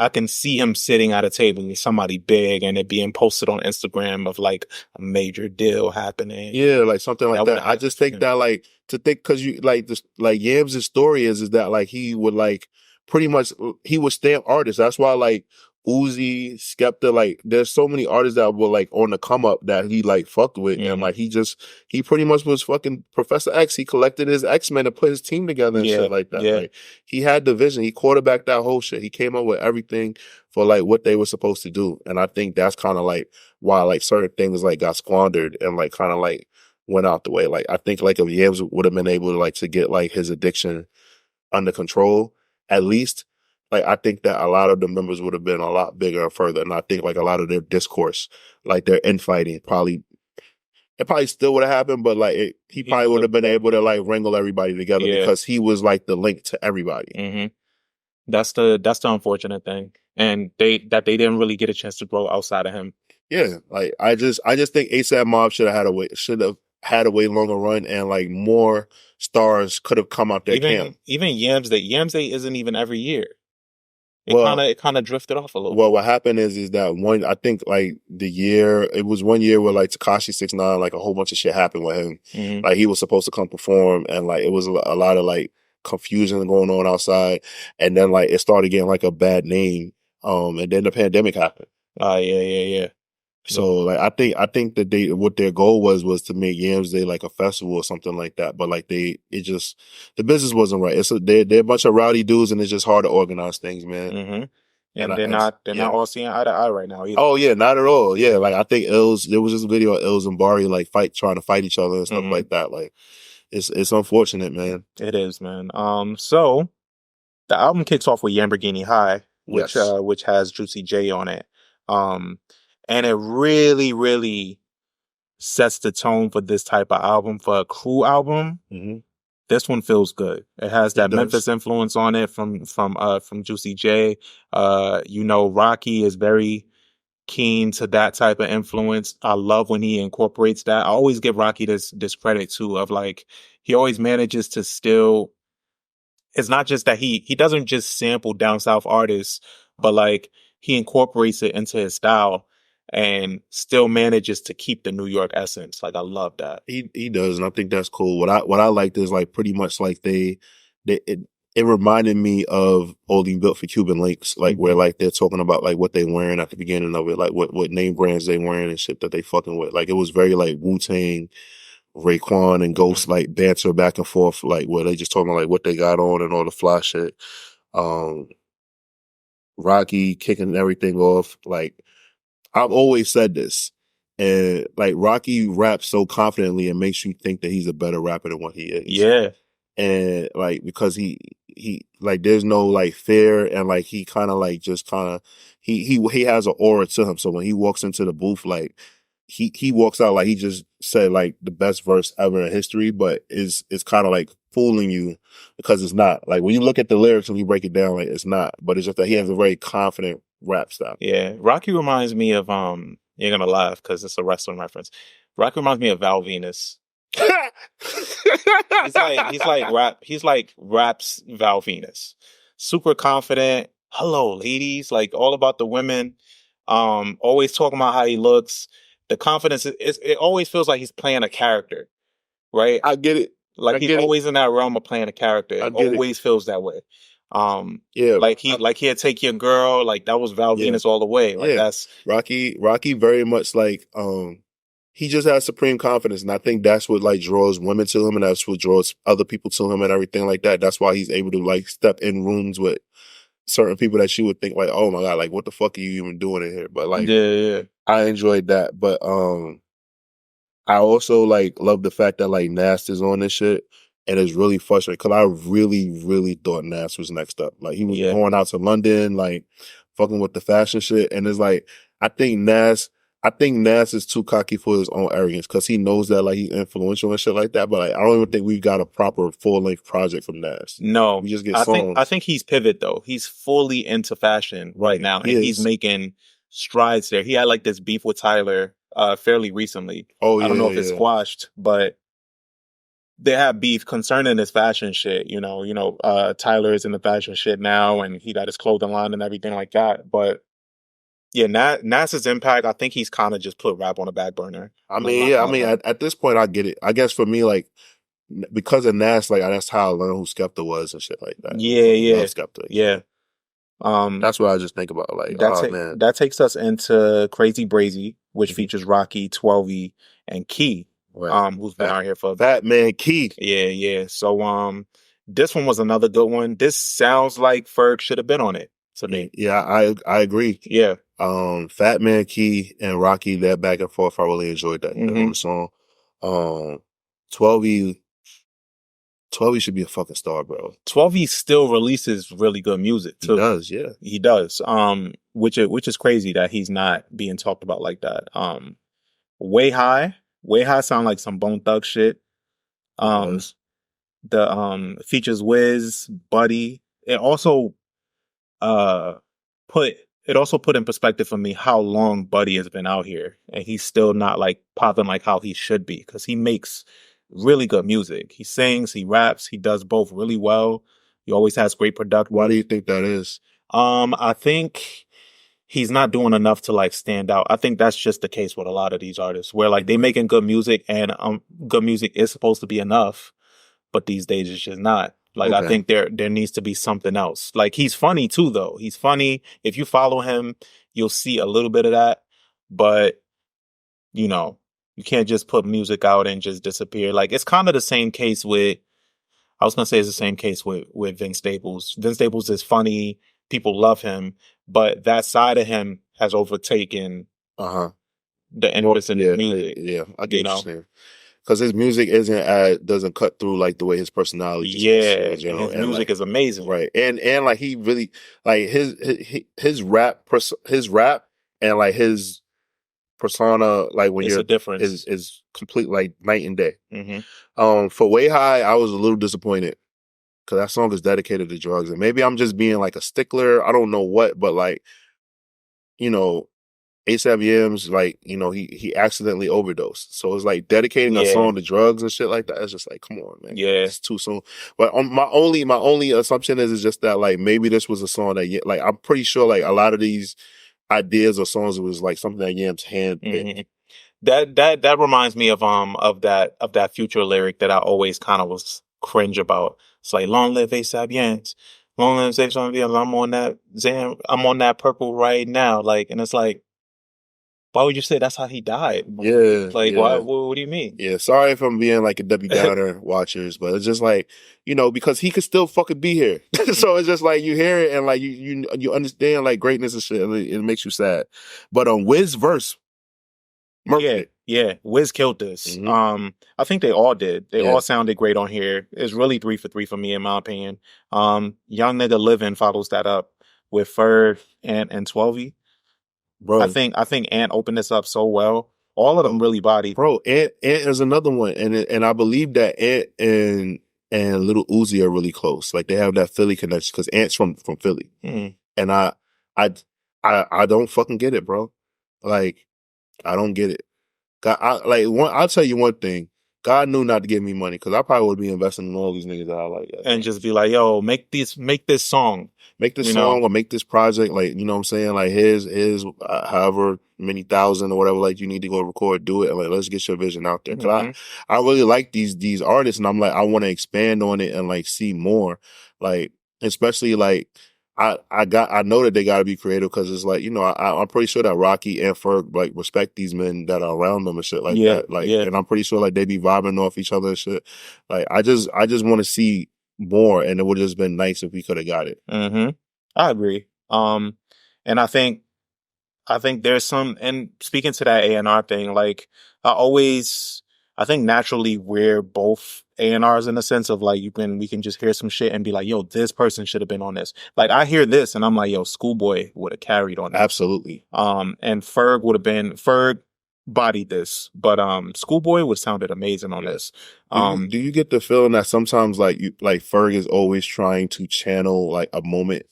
Speaker 2: can see him sitting at a table with somebody big and it being posted on Instagram of like a major deal happening.
Speaker 3: Yeah, like something like that. I just think that like because you like this, like Yams' story is that like he would like pretty much he would stamp artists. That's why like Uzi, Skepta, like there's so many artists that were like on the come up that he like fucked with, and like he pretty much was fucking Professor X. He collected his X-Men and put his team together and shit like that.
Speaker 2: Yeah.
Speaker 3: Like he had the vision. He quarterbacked that whole shit. He came up with everything for like what they were supposed to do, and I think that's kind of like why like certain things like got squandered and like kind of like went out the way. Like I think like if Yams would have been able to like to get like his addiction under control, at least, like I think that a lot of the members would have been a lot bigger and further. And I think like a lot of their discourse, like their infighting, it probably still would have happened, but like he probably would have been able to like wrangle everybody together because he was like the link to everybody.
Speaker 2: Mm-hmm. That's the unfortunate thing, and they didn't really get a chance to grow outside of him.
Speaker 3: Yeah, like I just think ASAP Mob should have had a way longer run, and like more stars could have come out their camp.
Speaker 2: Even Yams Day isn't even every year. It kind of drifted off a little.
Speaker 3: Well, what happened is that I think like it was 1 year where like Tekashi 6ix9ine, like a whole bunch of shit happened with him.
Speaker 2: Mm-hmm.
Speaker 3: Like he was supposed to come perform, and like it was a lot of like confusion going on outside, and then like it started getting like a bad name. And then the pandemic happened.
Speaker 2: Yeah.
Speaker 3: So like I think that what their goal was to make Yams Day like a festival or something like that, but like the business wasn't right. They're a bunch of rowdy dudes, and it's just hard to organize things, man.
Speaker 2: Mm-hmm. And they're not all seeing eye to eye right now either.
Speaker 3: Oh yeah, not at all. Yeah, like I think there was this video of Ills and Bari like trying to fight each other and stuff like that. Like it's unfortunate, man.
Speaker 2: It is, man. So the album kicks off with Lamborghini High, which has Juicy J on it. And it really, really sets the tone for this type of album, for a crew album.
Speaker 3: Mm-hmm.
Speaker 2: This one feels good. It has that Memphis influence on it from Juicy J. Rocky is very keen to that type of influence. I love when he incorporates that. I always give Rocky this credit too, of like he always manages to still. It's not just that he doesn't just sample down south artists, but like he incorporates it into his style and still manages to keep the New York essence. Like I love that.
Speaker 3: He does, and I think that's cool. What I liked is like pretty much like it reminded me of Only Built for Cuban Links, like where like they're talking about like what they wearing at the beginning of it, like what name brands they wearing and shit that they fucking with. Like it was very like Wu-Tang, Raekwon and Ghost like banter back and forth, like where they just talking about like what they got on and all the fly shit. Rocky kicking everything off. Like I've always said this, and like Rocky raps so confidently and makes you think that he's a better rapper than what he is.
Speaker 2: Yeah.
Speaker 3: And like because he like there's no like fear, and like he kind of like just kind of he has an aura to him. So when he walks into the booth, like he walks out like he just said like the best verse ever in history, but it's kind of like fooling you because it's not. Like when you look at the lyrics and you break it down, like it's not. But it's just that he has a very confident rap style.
Speaker 2: Yeah, Rocky reminds me of You're gonna laugh because it's a wrestling reference. Rocky reminds me of Val Venus. He's like raps Val Venus. Super confident. Hello, ladies. Like all about the women. Always talking about how he looks. The confidence. It always feels like he's playing a character, right?
Speaker 3: I get it.
Speaker 2: Like he's always in that realm of playing a character. It always feels that way. Like he'd take your girl. Like that was Val Venus all the way. Like that's
Speaker 3: Rocky very much like he just has supreme confidence, and I think that's what like draws women to him, and that's what draws other people to him, and everything like that. That's why he's able to like step in rooms with certain people that she would think like, oh my god, like what the fuck are you even doing in here? But like, I enjoyed that. But I also like love the fact that like Nas is on this shit, and it's really frustrating because I really, really thought Nas was next up. Like he was going out to London, like fucking with the fashion shit, and it's like I think Nas is too cocky for his own arrogance because he knows that like he's influential and shit like that. But like, I don't even think we've got a proper full length project from Nas.
Speaker 2: No,
Speaker 3: we just get songs.
Speaker 2: I think he's pivot though. He's fully into fashion right now, and he's making strides there. He had like this beef with Tyler fairly recently. I don't know if it's squashed, but they have beef concerning this fashion shit. Tyler is in the fashion shit now, and he got his clothing line and everything like that. But yeah, Nas's impact, I think he's kind of just put rap on the back burner.
Speaker 3: At this point, I get it. I guess for me, like, because of Nas, like, that's how I learned who Skepta was and shit like that.
Speaker 2: Yeah.
Speaker 3: Skepta.
Speaker 2: Yeah.
Speaker 3: That's what I just think about. Like, man.
Speaker 2: That takes us into Crazy Brazy, which features Rocky, 12E, and Key, who's been out here for
Speaker 3: Fat Man Key.
Speaker 2: Yeah. So, this one was another good one. This sounds like Ferg should have been on it to me.
Speaker 3: Yeah, I agree.
Speaker 2: Yeah.
Speaker 3: Fat Man Key and Rocky, that back and forth, I really enjoyed that song. 12E should be a fucking star, bro.
Speaker 2: 12E still releases really good music too.
Speaker 3: He does, yeah.
Speaker 2: He does. Which is crazy that he's not being talked about like that. Way High sound like some Bone Thug shit. The features Wiz, Buddy. It also put in perspective for me how long Buddy has been out here, and he's still not like popping like how he should be, because he makes really good music. He sings, he raps, he does both really well. He always has great production.
Speaker 3: Why do you think that is?
Speaker 2: I think he's not doing enough to like stand out. I think that's just the case with a lot of these artists, where like they making good music, and good music is supposed to be enough, but these days it's just not. Like, I think there needs to be something else. Like, he's funny too, though. He's funny. If you follow him, you'll see a little bit of that. But, you can't just put music out and just disappear. Like, it's kind of the same case with, I was going to say it's the same case with Vince Staples. Vince Staples is funny. People love him. But that side of him has overtaken the interest in his music.
Speaker 3: Yeah, I get what you're saying. Because his music doesn't cut through like the way his personality.
Speaker 2: His music is amazing,
Speaker 3: right? And like he really like his rap and like his persona, like when
Speaker 2: it's a difference
Speaker 3: is complete like night and day.
Speaker 2: Mm-hmm.
Speaker 3: For Way High, I was a little disappointed because that song is dedicated to drugs, and maybe I'm just being like a stickler. I don't know what, but like A$AP Yams, like, he accidentally overdosed. So it's like dedicating a song to drugs and shit like that. It's just like, come on, man.
Speaker 2: Yeah.
Speaker 3: It's too soon. But my only assumption is just that like maybe this was a song that like I'm pretty sure like a lot of these ideas or songs was like something that Yams handpicked.
Speaker 2: Mm-hmm. That reminds me of that Future lyric that I always kind of was cringe about. It's like, long live A$AP Yams. Long live A$AP Yams. I'm on that purple right now. Like, and it's like, why would you say that's how he died?
Speaker 3: Yeah.
Speaker 2: Like, why? What do you mean?
Speaker 3: Yeah, sorry if I'm being like a Debbie Downer watchers, but it's just like, because he could still fucking be here. So it's just like you hear it and like you understand like greatness and shit, and it makes you sad. But on Wiz verse,
Speaker 2: Wiz killed this.
Speaker 3: Mm-hmm.
Speaker 2: I think they all did. They all sounded great on here. It's really 3 for 3 for me, in my opinion. Young Nigga Livin' follows that up with Ferg and 12E.
Speaker 3: Bro,
Speaker 2: I think Ant opened this up so well. All of them really bodied.
Speaker 3: Bro, Ant is another one, and I believe that Ant and and Little Uzi are really close. Like, they have that Philly connection because Ant's from Philly. And I don't fucking get it, bro. Like, I don't get it. God, I'll tell you one thing. God knew not to give me money because I probably would be investing in all these niggas that I like.
Speaker 2: And just be like, yo, make this song.
Speaker 3: Make this song or make this project, like, you know what I'm saying? Like, here's however many thousand or whatever, like, you need to go record, do it. And, like, let's get your vision out there. Cause I really like these artists, and I'm like, I want to expand on it and, like, see more. Like, especially, like, I know that they got to be creative because it's like, you know, I'm pretty sure that Rocky and Ferg, like, respect these men that are around them and shit like that. Like, and I'm pretty sure, like, they be vibing off each other and shit. Like, I just want to see more, and it would have just been nice if we could have got it.
Speaker 2: I agree. And I think there's some, and speaking to that A&R thing, like, I think naturally we're both A&Rs in the sense of, like, we can just hear some shit and be like, yo, this person should have been on this. Like, I hear this and I'm like, yo, Schoolboy would have carried on this.
Speaker 3: Absolutely.
Speaker 2: And Ferg bodied this, but Schoolboy would sounded amazing on this.
Speaker 3: Do you get the feeling that sometimes, like, Ferg is always trying to channel, like, a moment,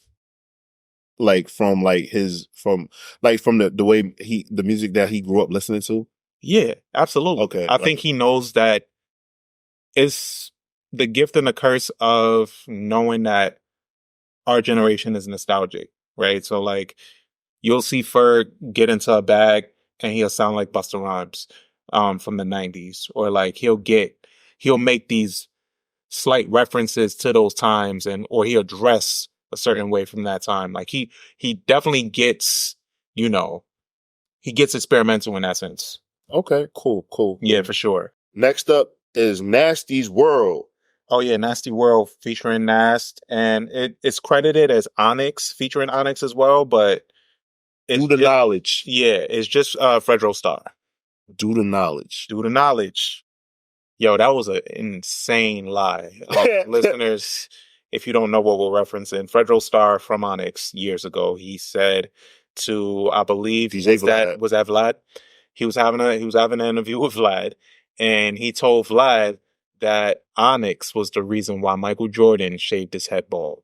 Speaker 3: like, from the way the music that he grew up listening to?
Speaker 2: Yeah, absolutely.
Speaker 3: Okay.
Speaker 2: I think he knows that it's the gift and the curse of knowing that our generation is nostalgic, right? So, like, you'll see Ferg get into a bag and he'll sound like Busta Rhymes from the 90s, or, like, he'll make these slight references to those times, or he'll dress a certain way from that time. Like, he definitely gets, he gets experimental in that sense.
Speaker 3: Okay, cool.
Speaker 2: Yeah, for sure.
Speaker 3: Next up is Nasty's World.
Speaker 2: Oh yeah, Nasty World featuring Nast, and it's credited as Onyx, featuring Onyx as well, but
Speaker 3: Due to knowledge.
Speaker 2: Yeah, it's just Fredro Starr.
Speaker 3: Due to knowledge.
Speaker 2: Yo, that was an insane lie. Listeners, if you don't know what we're referencing, Fredro Starr from Onyx years ago, he said to, I believe, was that Vlad? He was having an interview with Vlad, and he told Vlad that Onyx was the reason why Michael Jordan shaved his head bald.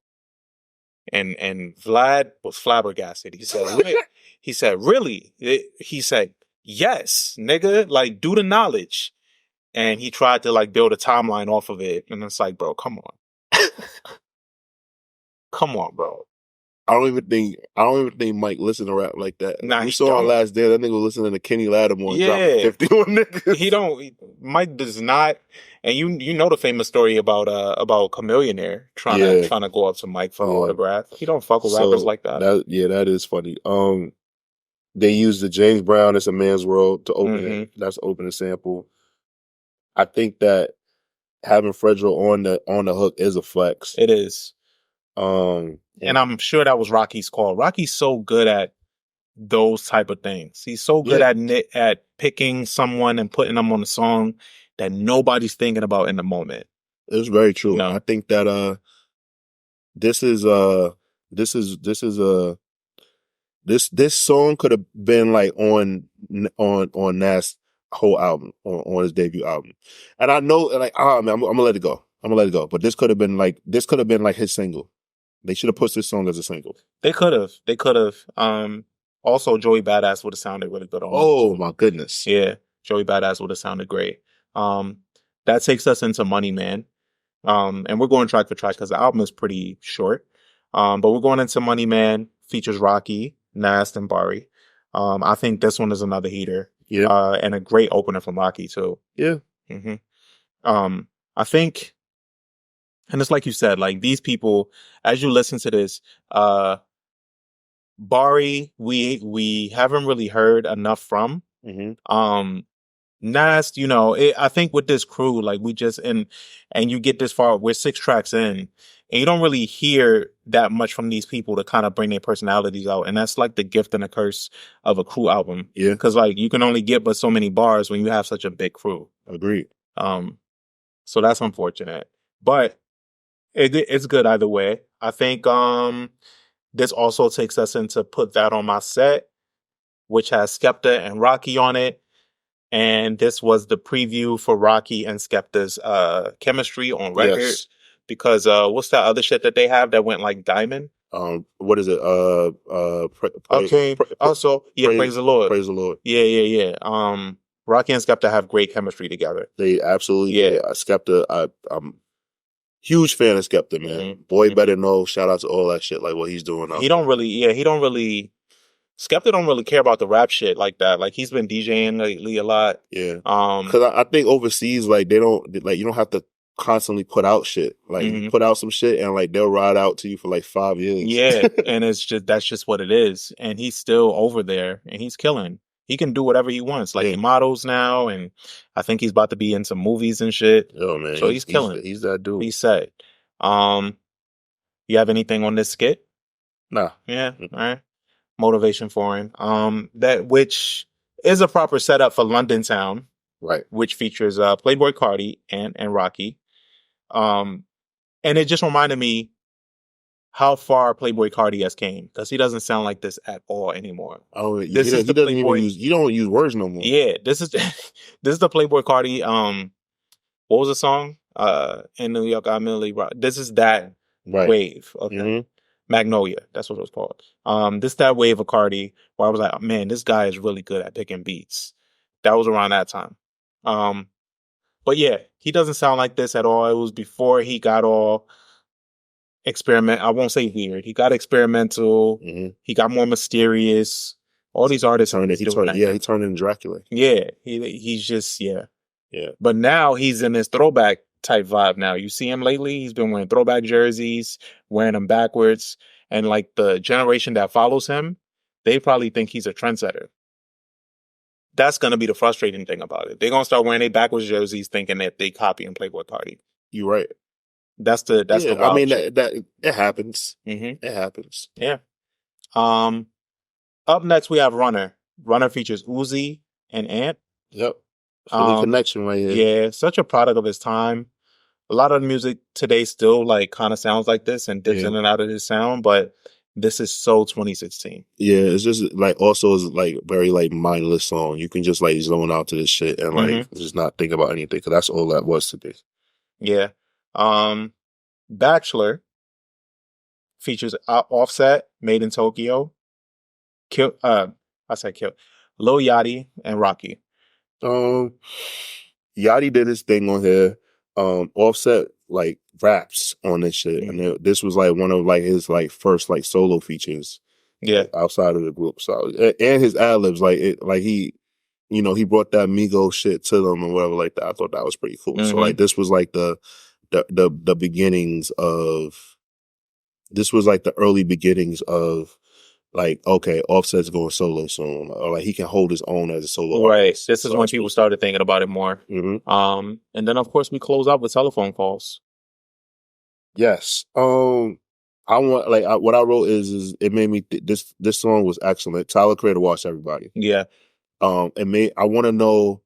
Speaker 2: And Vlad was flabbergasted. He said, really? He said, yes, nigga, like, due to knowledge. And he tried to, like, build a timeline off of it. And it's like, bro, come on. Come on, bro.
Speaker 3: I don't even think Mike listened to rap like that.
Speaker 2: Nah,
Speaker 3: we saw on Last Day, that nigga was listening to Kenny Lattimore and dropping 50 on niggas.
Speaker 2: Mike does not. And you know the famous story about Chameleonaire trying to go up to Mike for an autograph. He don't fuck with rappers like that.
Speaker 3: That is funny. They used the James Brown "It's a Man's World" to open it. That's the opening sample. I think that having Fredro on the hook is a flex.
Speaker 2: It is. And I'm sure that was Rocky's call. Rocky's so good at those type of things. He's so good at picking someone and putting them on a song that nobody's thinking about in the moment.
Speaker 3: It's very true. No. I think that this song could have been, like, on Nas' whole album, on his debut album. And I know, like, man, I'm gonna let it go. But this could have been like his single. They should have put this song as a single. They could
Speaker 2: have. Also, Joey Badass would have sounded really good on
Speaker 3: Oh, my goodness.
Speaker 2: Yeah, Joey Badass would have sounded great. That takes us into Money Man. And we're going track for track because the album is pretty short. But we're going into Money Man, features Rocky, Nast, and Bari. I think this one is another heater.
Speaker 3: Yeah.
Speaker 2: And a great opener from Rocky, too.
Speaker 3: Yeah.
Speaker 2: I think, and it's like you said, like, these people, as you listen to this, Bari, we haven't really heard enough from. Nast, I think with this crew, like, we just, and you get this far, we're 6 tracks in, and you don't really hear that much from these people to kind of bring their personalities out. And that's, like, the gift and the curse of a crew album.
Speaker 3: Yeah.
Speaker 2: Because, like, you can only get but so many bars when you have such a big crew.
Speaker 3: Agreed.
Speaker 2: So that's unfortunate. But it's good either way. I think this also takes us into Put That On My Set, which has Skepta and Rocky on it. And this was the preview for Rocky and Skepta's chemistry on record.
Speaker 3: Yes.
Speaker 2: Because what's that other shit that they have that went like diamond?
Speaker 3: What is it?
Speaker 2: Okay. Also, praise the Lord.
Speaker 3: Praise the Lord.
Speaker 2: Yeah. Rocky and Skepta have great chemistry together.
Speaker 3: They absolutely do. Skepta, I'm huge fan of Skepta, man. Boy better know. Shout out to all that shit, like what he's doing.
Speaker 2: He don't really. Skepta don't really care about the rap shit like that. Like he's been DJing lately a lot.
Speaker 3: Yeah. Because I think overseas, like they don't like you don't have to constantly put out shit. Like you put out some shit and like they'll ride out to you for like 5 years.
Speaker 2: Yeah, and that's just what it is. And he's still over there and he's killing. He can do whatever he wants. Like he models now, and I think he's about to be in some movies and shit.
Speaker 3: Oh man,
Speaker 2: so he's killing.
Speaker 3: He's that dude.
Speaker 2: He's set. You have anything on this skit?
Speaker 3: Nah.
Speaker 2: Yeah. All right. Motivation foreign. That which is a proper setup for London Town,
Speaker 3: right?
Speaker 2: Which features Playboy Carti and Rocky. And it just reminded me how far Playboy Carti has came because he doesn't sound like this at all anymore.
Speaker 3: Oh, he doesn't even use. You don't use words no more.
Speaker 2: Yeah, this is the Playboy Carti. What was the song? In New York, I'm Millie. This is that wave. Okay. Magnolia, that's what it was called. This that wave of Carti where I was like, oh, man, this guy is really good at picking beats. That was around that time. But yeah, he doesn't sound like this at all. It was before he got all I won't say weird. He got experimental. He got more mysterious. All these artists
Speaker 3: he turned into Dracula.
Speaker 2: Yeah, he's just yeah. But now he's in this throwback type vibe now. You see him lately, he's been wearing throwback jerseys, wearing them backwards, and like the generation that follows him, they probably think he's a trendsetter. That's going to be the frustrating thing about it. They're going to start wearing their backwards jerseys thinking that they copying Playboy Carti.
Speaker 3: You're right.
Speaker 2: That's the
Speaker 3: I mean that it happens. It happens.
Speaker 2: Yeah. Up next we have Runner. Runner features Uzi and Ant.
Speaker 3: Yep. Connection right here.
Speaker 2: Yeah, such a product of his time. A lot of the music today still like kind of sounds like this and dips in and out of his sound, but this is so 2016.
Speaker 3: Yeah, it's just like also is like very like mindless song. You can just like zone out to this shit and like just not think about anything because that's all that was today.
Speaker 2: Yeah. Bachelor features Offset, Made in Tokyo. Lil Yachty and Rocky.
Speaker 3: Yachty did his thing on here. Offset like raps on this shit, and this was like one of like his like first like solo features.
Speaker 2: Yeah,
Speaker 3: outside of the group. So and his ad libs, like it, like he, you know, he brought that Migo shit to them or whatever like that. I thought that was pretty cool. So like this was like the beginnings of. This was like the early beginnings of. Like, okay, Offset's going solo soon, or like he can hold his own as a solo artist.
Speaker 2: This is when people started thinking about it more. And then of course we close out with Telephone Calls.
Speaker 3: Yes. I want like what I wrote is it made me this song was excellent. Tyler Creator Watch Everybody.
Speaker 2: Yeah.
Speaker 3: I want to know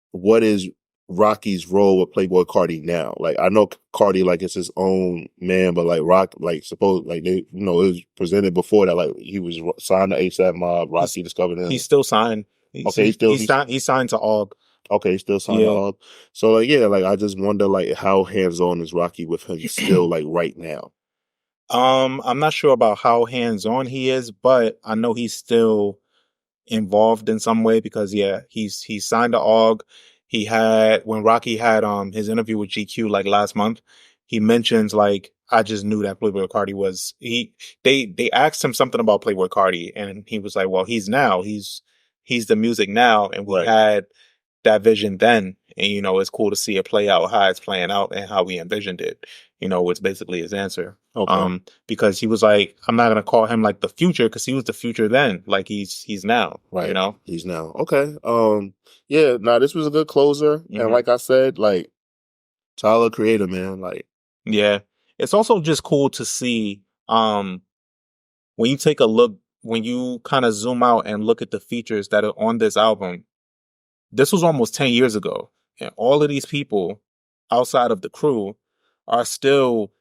Speaker 3: what is Rocky's role with Playboy Carti now. Like I know Carti like it's his own man, but like Rock like suppose like they it was presented before that like he was signed to ASAP Mob. Rocky discovered him.
Speaker 2: He's still signed. He's signed to AUG.
Speaker 3: Okay, he's still signed to AUG. So like like I just wonder like how hands on is Rocky with him still like right now.
Speaker 2: I'm not sure about how hands on he is, but I know he's still involved in some way because he's signed to AUG. He had when Rocky had his interview with GQ like last month, he mentions like I just knew that Playboy Carti was they asked him something about Playboy Carti and he was like, well, he's the music now and we had that vision then and you know it's cool to see it play out how it's playing out and how we envisioned it. You know, it's basically his answer. Okay. Because he was like, I'm not gonna call him like the future because he was the future then. Like he's now. Right. You know?
Speaker 3: He's now. Okay. This was a good closer. And like I said, like Tyler Creator, man. Like
Speaker 2: yeah. It's also just cool to see when you take a look, when you kind of zoom out and look at the features that are on this album, this was almost 10 years ago. And all of these people outside of the crew are still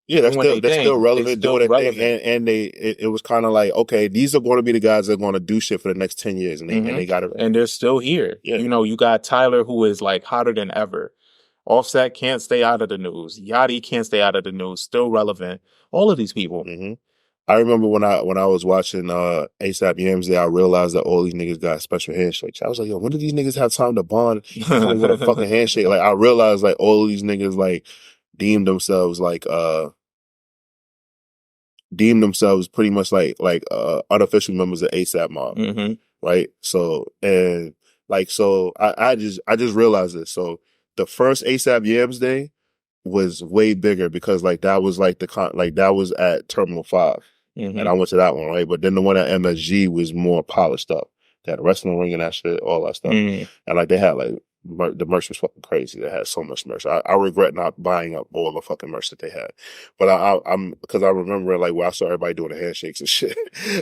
Speaker 3: Yeah, they're still relevant, doing their thing, and it was kind of like, okay, these are going to be the guys that are going to do shit for the next 10 years, and they got it right.
Speaker 2: And they're still here. Yeah. You know, you got Tyler, who is like hotter than ever. Offset can't stay out of the news. Yachty can't stay out of the news. Still relevant. All of these people.
Speaker 3: Mm-hmm. I remember when I was watching ASAP Yams Day, I realized that all these niggas got special handshakes. I was like, yo, when did these niggas have time to bond with a fucking handshake? Like, I realized like all of these niggas like deemed themselves pretty much like unofficial members of ASAP Mob, right? So I just realized this. So the first ASAP Yams Day was way bigger because like that was like that was at Terminal 5, and I went to that one, right? But then the one at MSG was more polished up. They had a wrestling ring and that shit, all that stuff, and like they had like. The merch was fucking crazy. They had so much merch. I regret not buying up all the fucking merch that they had. But I'm because I remember like where I saw everybody doing the handshakes and shit.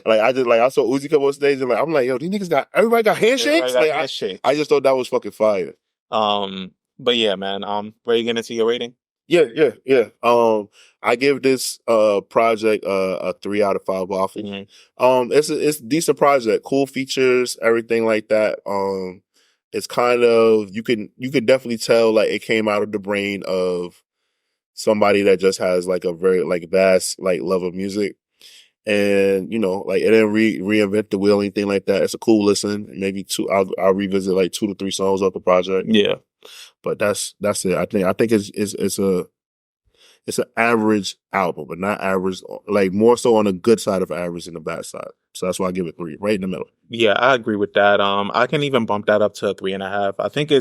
Speaker 3: I saw Uzi come on stage and like I'm like, yo, these niggas everybody got handshakes. I just thought that was fucking fire.
Speaker 2: But yeah, man. Where you getting to your rating?
Speaker 3: Yeah. I give this project a 3 out of 5 waffles. It's a decent project, cool features, everything like that. It's kind of you can definitely tell like it came out of the brain of somebody that just has like a very like vast like love of music, and you know like it didn't reinvent the wheel or anything like that. It's a cool listen. Maybe I'll revisit like 2 to 3 songs off the project.
Speaker 2: Yeah,
Speaker 3: but that's it. I think it's an average album, but not average, like more so on the good side of average than the bad side. So that's why I give it 3, right in the middle.
Speaker 2: Yeah, I agree with that. I can even bump that up to a 3.5. I think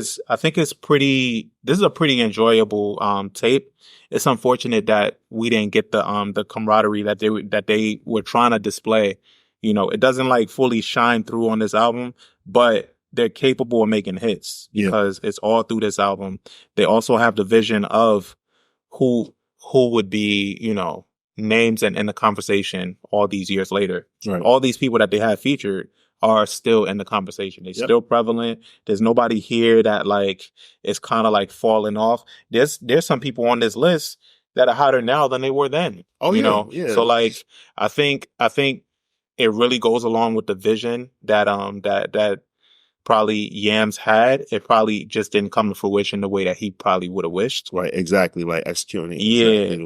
Speaker 2: it's pretty. This is a pretty enjoyable tape. It's unfortunate that we didn't get the camaraderie that they were trying to display. You know, it doesn't like fully shine through on this album, but they're capable of making hits because it's all through this album. They also have the vision of who would be, you know, names and in the conversation all these years later. Right. All these people that they have featured are still in the conversation. They're still prevalent. There's nobody here that like is kind of like falling off. There's some people on this list that are hotter now than they were then. Oh, you know? Yeah. So like I think it really goes along with the vision that probably Yams had. It probably just didn't come to fruition the way that he probably would have wished.
Speaker 3: Right, exactly. Like executing.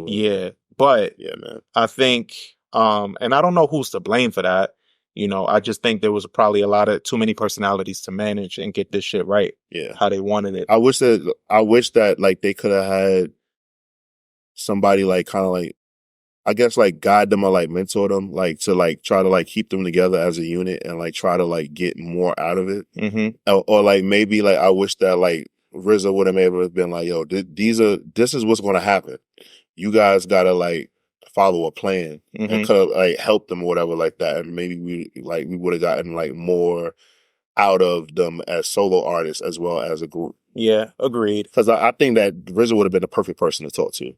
Speaker 2: Yeah. But yeah, man. I think, and I don't know who's to blame for that. You know, I just think there was probably too many personalities to manage and get this shit right. Yeah, how they wanted it.
Speaker 3: I wish that like they could have had somebody like kind of like, I guess like guide them or like mentor them, like to like try to like keep them together as a unit and like try to like get more out of it. Or like maybe like I wish that like RZA would have maybe been like, yo, this is what's going to happen. You guys got to like follow a plan and could have like helped them or whatever like that. And maybe we would have gotten like more out of them as solo artists as well as a group.
Speaker 2: Yeah, agreed.
Speaker 3: Because I think that RZA would have been the perfect person to talk to.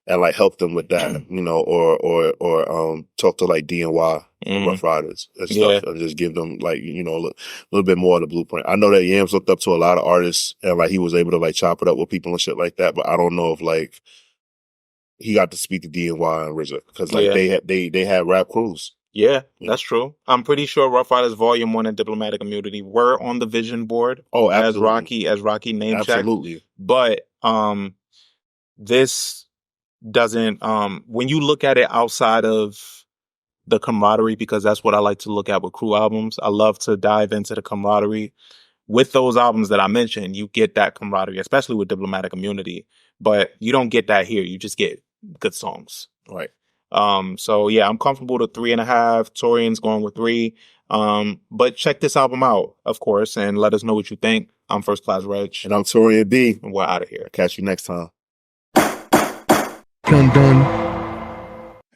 Speaker 3: And like help them with that, you know, or talk to like DNY, Rough Riders and stuff, and just give them like, you know, a little bit more of the blueprint. I know that Yams looked up to a lot of artists and like he was able to like chop it up with people and shit like that, but I don't know if like he got to speak to DNY and RZA because like they had rap crews.
Speaker 2: Yeah, that's true. I'm pretty sure Rough Riders Volume 1 and Diplomatic Immunity were on the vision board. Oh, absolutely. As Rocky name check.
Speaker 3: Absolutely.
Speaker 2: But this doesn't when you look at it outside of the camaraderie, because that's what I like to look at with crew albums. I love to dive into the camaraderie. With those albums that I mentioned, you get that camaraderie, especially with Diplomatic Immunity. But you don't get that here. You just get good songs.
Speaker 3: Right.
Speaker 2: So yeah, I'm comfortable to 3.5. Taurian's going with 3. But check this album out, of course, and let us know what you think. I'm First Class Regg.
Speaker 3: And I'm Taurian B.
Speaker 2: And we're out of here.
Speaker 3: Catch you next time.
Speaker 4: Dun dun.